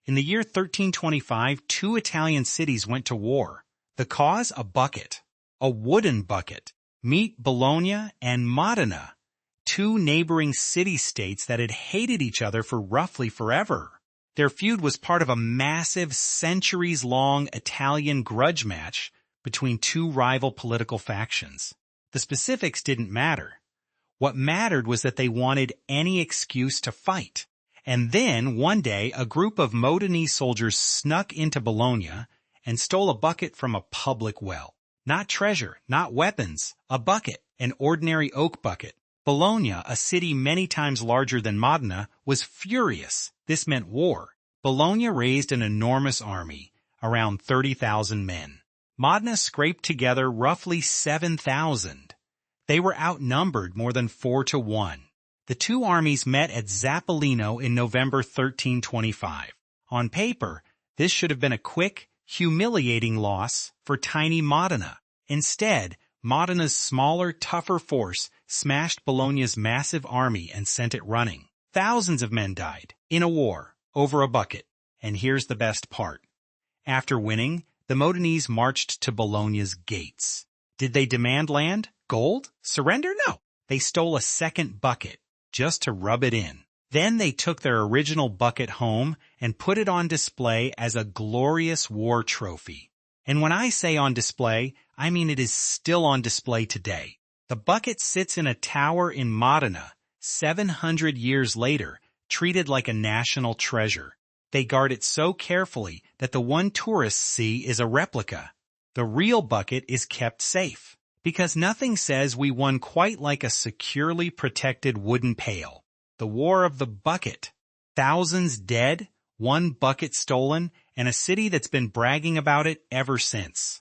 In the year 1325, two Italian cities went to war. The cause? A bucket. A wooden bucket. Meet Bologna and Modena, two neighboring city-states that had hated each other for roughly forever. Their feud was part of a massive, centuries-long Italian grudge match between two rival political factions. The specifics didn't matter. What mattered was that they wanted any excuse to fight. And then, one day, a group of Modenese soldiers snuck into Bologna and stole a bucket from a public well. Not treasure, not weapons, a bucket, an ordinary oak bucket. Bologna, a city many times larger than Modena, was furious. This meant war. Bologna raised an enormous army, around 30,000 men. Modena scraped together roughly 7,000. They were outnumbered more than 4-1. The two armies met at Zappolino in November 1325. On paper, this should have been a quick, humiliating loss for tiny Modena. Instead, Modena's smaller, tougher force smashed Bologna's massive army and sent it running. Thousands of men died in a war over a bucket. And here's the best part. After winning, the Modenese marched to Bologna's gates. Did they demand land? Gold? Surrender? No. They stole a second bucket just to rub it in. Then they took their original bucket home and put it on display as a glorious war trophy. And when I say on display, I mean it is still on display today. The bucket sits in a tower in Modena, 700 years later, treated like a national treasure. They guard it so carefully that the one tourists see is a replica. The real bucket is kept safe, because nothing says we won quite like a securely protected wooden pail. The War of the Bucket. Thousands dead, one bucket stolen, and a city that's been bragging about it ever since.